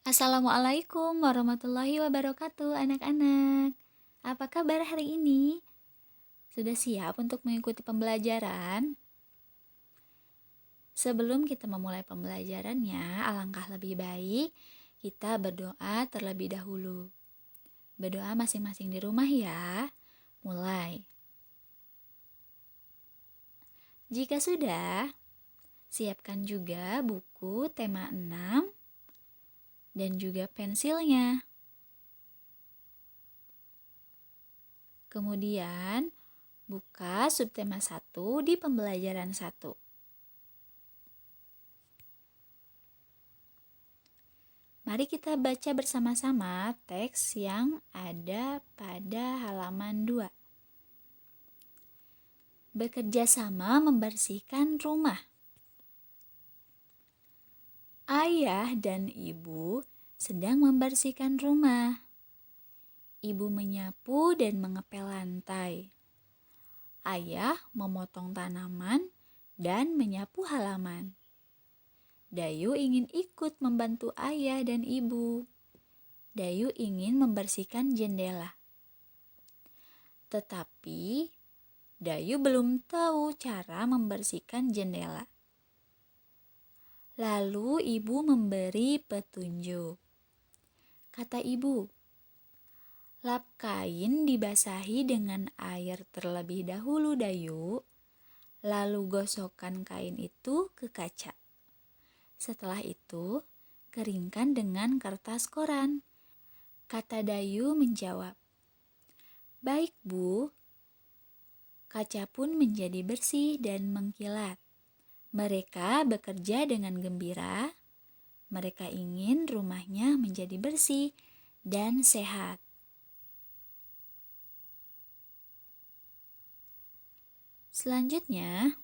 Assalamualaikum warahmatullahi wabarakatuh, anak-anak. Apa kabar hari ini? Sudah siap untuk mengikuti pembelajaran? Sebelum kita memulai pembelajarannya, alangkah lebih baik kita berdoa terlebih dahulu. Berdoa masing-masing di rumah ya. Mulai. Jika sudah, siapkan juga buku tema 6 dan juga pensilnya. Kemudian, buka subtema 1 di pembelajaran 1. Mari kita baca bersama-sama teks yang ada pada halaman 2. Bekerja sama membersihkan rumah. Ayah dan ibu sedang membersihkan rumah. Ibu menyapu dan mengepel lantai. Ayah memotong tanaman dan menyapu halaman. Dayu ingin ikut membantu ayah dan ibu. Dayu ingin membersihkan jendela. Tetapi Dayu belum tahu cara membersihkan jendela. Lalu ibu memberi petunjuk. Kata ibu, lap kain dibasahi dengan air terlebih dahulu Dayu, lalu gosokkan kain itu ke kaca. Setelah itu, keringkan dengan kertas koran. Kata Dayu menjawab, baik Bu. Kaca pun menjadi bersih dan mengkilat. Mereka bekerja dengan gembira. Mereka ingin rumahnya menjadi bersih dan sehat. Selanjutnya,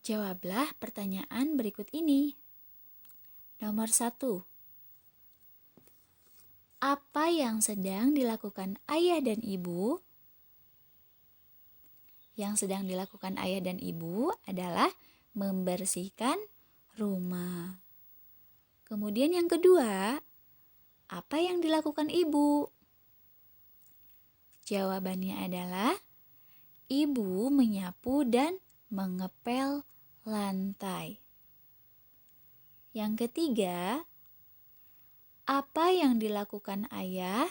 jawablah pertanyaan berikut ini. Nomor 1. Apa yang sedang dilakukan ayah dan ibu? Yang sedang dilakukan ayah dan ibu adalah membersihkan rumah. Kemudian yang kedua, apa yang dilakukan ibu? Jawabannya adalah ibu menyapu dan mengepel lantai. Yang ketiga, apa yang dilakukan ayah?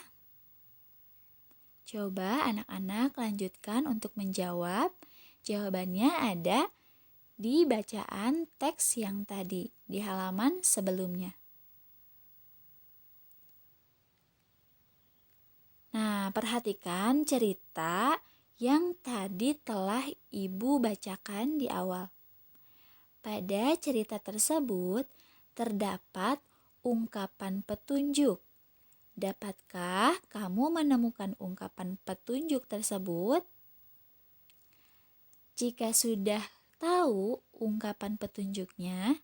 Coba anak-anak lanjutkan untuk menjawab. Jawabannya ada di bacaan teks yang tadi, di halaman sebelumnya. Nah, perhatikan cerita yang tadi telah ibu bacakan di awal. Pada cerita tersebut, terdapat ungkapan petunjuk. Dapatkah kamu menemukan ungkapan petunjuk tersebut? Jika sudah tahu ungkapan petunjuknya,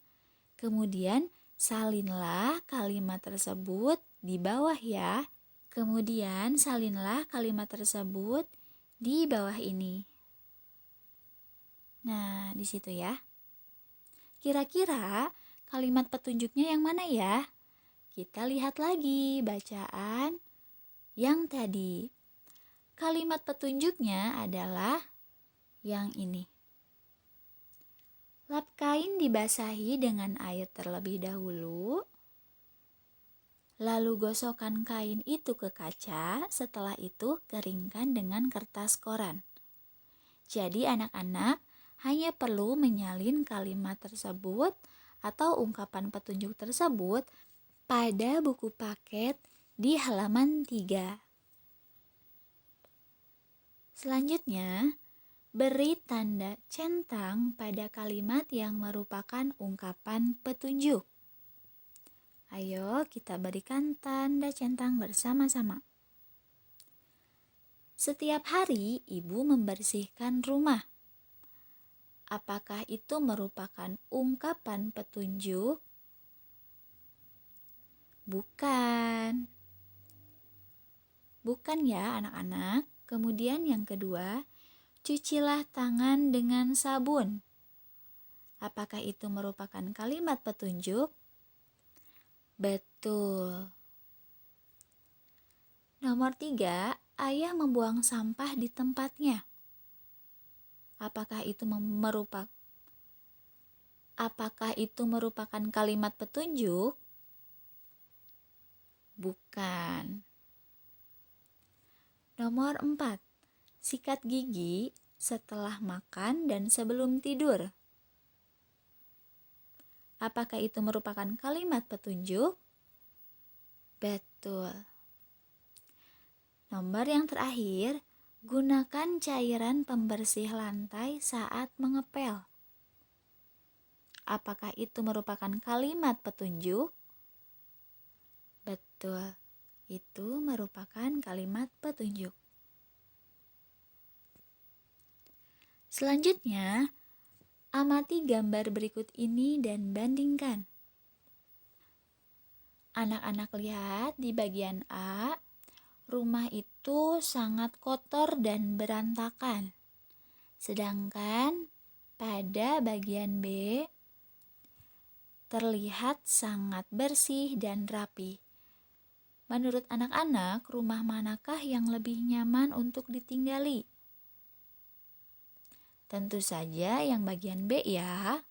kemudian salinlah kalimat tersebut di bawah ya. Kemudian salinlah kalimat tersebut di bawah ini. Nah, di situ ya. Kira-kira kalimat petunjuknya yang mana ya? Kita lihat lagi bacaan yang tadi. Kalimat petunjuknya adalah yang ini. Lap kain dibasahi dengan air terlebih dahulu. Lalu gosokkan kain itu ke kaca, setelah itu keringkan dengan kertas koran. Jadi anak-anak hanya perlu menyalin kalimat tersebut atau ungkapan petunjuk tersebut pada buku paket di halaman 3. Selanjutnya, beri tanda centang pada kalimat yang merupakan ungkapan petunjuk. Ayo kita berikan tanda centang bersama-sama. Setiap hari ibu membersihkan rumah. Apakah itu merupakan ungkapan petunjuk? Bukan. Bukan ya anak-anak. Kemudian yang kedua, cucilah tangan dengan sabun. Apakah itu merupakan kalimat petunjuk? Betul. Nomor 3, ayah membuang sampah di tempatnya. Apakah itu merupakan kalimat petunjuk? Bukan. Nomor 4, sikat gigi setelah makan dan sebelum tidur. Apakah itu merupakan kalimat petunjuk? Betul. Nomor yang terakhir, gunakan cairan pembersih lantai saat mengepel. Apakah itu merupakan kalimat petunjuk? Betul, itu merupakan kalimat petunjuk. Selanjutnya, amati gambar berikut ini dan bandingkan. Anak-anak lihat di bagian A, rumah itu sangat kotor dan berantakan. Sedangkan pada bagian B, terlihat sangat bersih dan rapi. Menurut anak-anak, rumah manakah yang lebih nyaman untuk ditinggali? Tentu saja yang bagian B ya.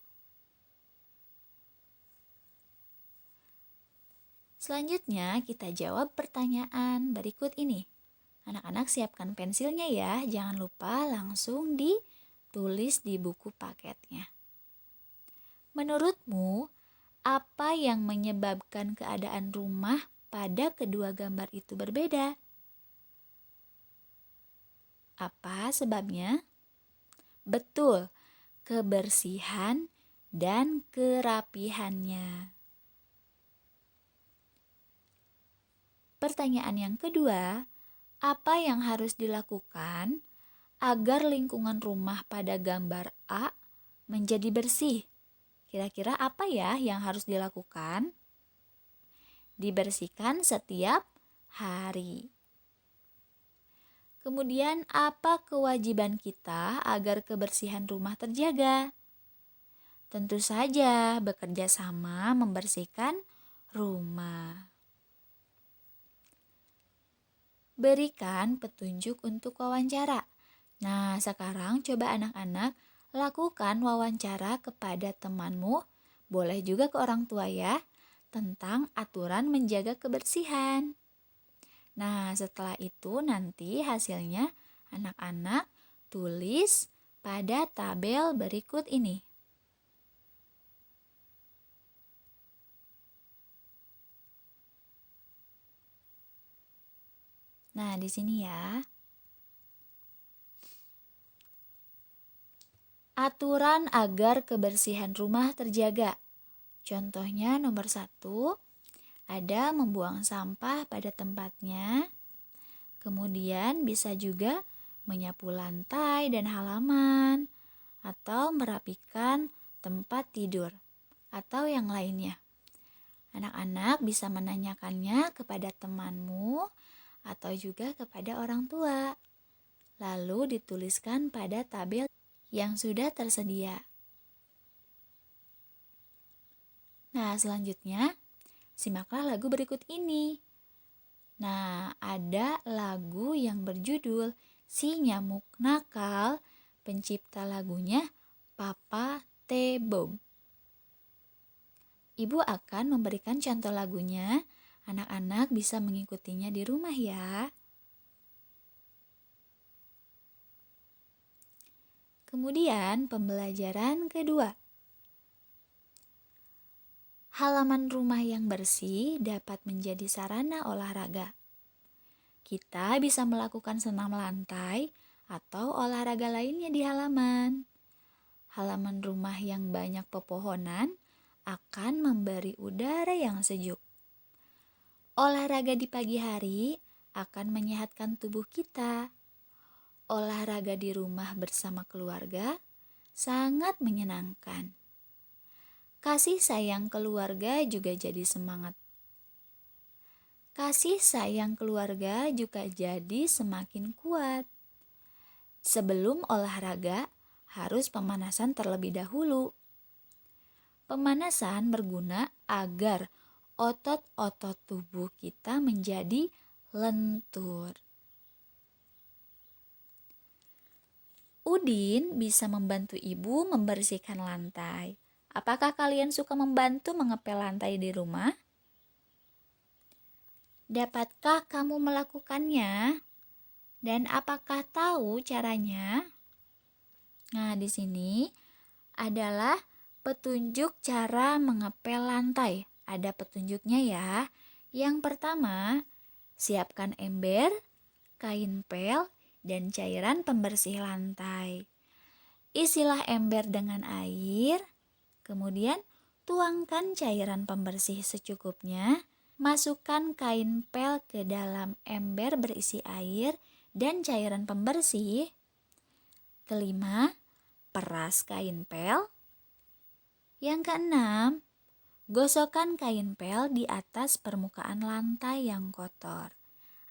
Selanjutnya kita jawab pertanyaan berikut ini. Anak-anak siapkan pensilnya ya, jangan lupa langsung ditulis di buku paketnya. Menurutmu, apa yang menyebabkan keadaan rumah pada kedua gambar itu berbeda? Apa sebabnya? Betul, kebersihan dan kerapihannya. Pertanyaan yang kedua, apa yang harus dilakukan agar lingkungan rumah pada gambar A menjadi bersih? Kira-kira apa ya yang harus dilakukan? Dibersihkan setiap hari. Kemudian, apa kewajiban kita agar kebersihan rumah terjaga? Tentu saja bekerja sama membersihkan rumah. Berikan petunjuk untuk wawancara. Nah, sekarang coba anak-anak lakukan wawancara kepada temanmu, boleh juga ke orang tua ya, tentang aturan menjaga kebersihan. Nah, setelah itu nanti hasilnya anak-anak tulis pada tabel berikut ini. Nah, di sini ya. Aturan agar kebersihan rumah terjaga. Contohnya nomor 1, ada membuang sampah pada tempatnya. Kemudian bisa juga menyapu lantai dan halaman, atau merapikan tempat tidur, atau yang lainnya. Anak-anak bisa menanyakannya kepada temanmu atau juga kepada orang tua. Lalu dituliskan pada tabel yang sudah tersedia. Nah, selanjutnya simaklah lagu berikut ini. Nah, ada lagu yang berjudul Si Nyamuk Nakal, pencipta lagunya Papa T. Bob. Ibu akan memberikan contoh lagunya, anak-anak bisa mengikutinya di rumah ya. Kemudian pembelajaran kedua. Halaman rumah yang bersih dapat menjadi sarana olahraga. Kita bisa melakukan senam lantai atau olahraga lainnya di halaman. Halaman rumah yang banyak pepohonan akan memberi udara yang sejuk. Olahraga di pagi hari akan menyehatkan tubuh kita. Olahraga di rumah bersama keluarga sangat menyenangkan. Kasih sayang keluarga juga jadi semangat. Kasih sayang keluarga juga jadi semakin kuat. Sebelum olahraga, harus pemanasan terlebih dahulu. Pemanasan berguna agar otot-otot tubuh kita menjadi lentur. Udin bisa membantu ibu membersihkan lantai. Apakah kalian suka membantu mengepel lantai di rumah? Dapatkah kamu melakukannya? Dan apakah tahu caranya? Nah, di sini adalah petunjuk cara mengepel lantai. Ada petunjuknya ya. Yang pertama, siapkan ember, kain pel, dan cairan pembersih lantai. Isilah ember dengan air, kemudian tuangkan cairan pembersih secukupnya. Masukkan kain pel ke dalam ember berisi air dan cairan pembersih. Kelima, peras kain pel. Yang keenam, gosokkan kain pel di atas permukaan lantai yang kotor.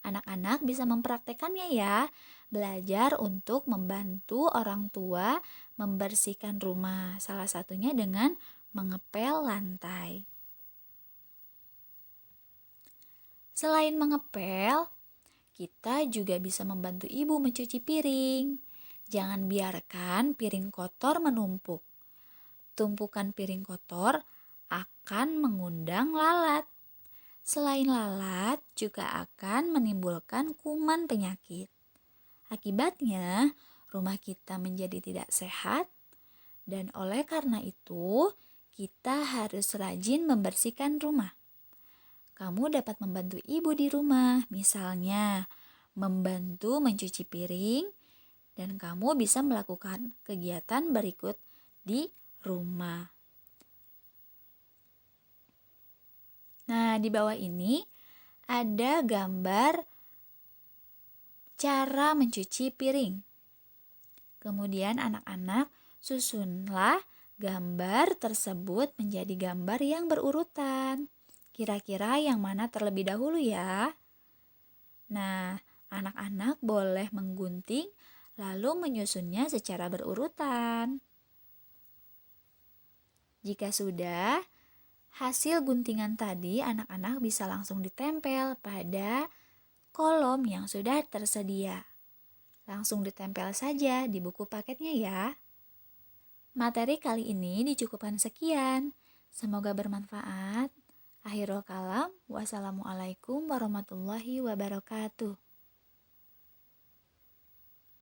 Anak-anak bisa mempraktekannya ya. Belajar untuk membantu orang tua membersihkan rumah. Salah satunya dengan mengepel lantai. Selain mengepel, kita juga bisa membantu ibu mencuci piring. Jangan biarkan piring kotor menumpuk. Tumpukan piring kotor akan mengundang lalat. Selain lalat, juga akan menimbulkan kuman penyakit. Akibatnya, rumah kita menjadi tidak sehat, dan oleh karena itu, kita harus rajin membersihkan rumah. Kamu dapat membantu ibu di rumah, misalnya membantu mencuci piring, dan kamu bisa melakukan kegiatan berikut di rumah. Nah, di bawah ini ada gambar cara mencuci piring. Kemudian anak-anak susunlah gambar tersebut menjadi gambar yang berurutan. Kira-kira yang mana terlebih dahulu ya? Nah, anak-anak boleh menggunting lalu menyusunnya secara berurutan. Jika sudah, hasil guntingan tadi anak-anak bisa langsung ditempel pada kolom yang sudah tersedia. Langsung ditempel saja di buku paketnya ya. Materi kali ini dicukupkan sekian. Semoga bermanfaat. Akhirul kalam, wassalamualaikum warahmatullahi wabarakatuh.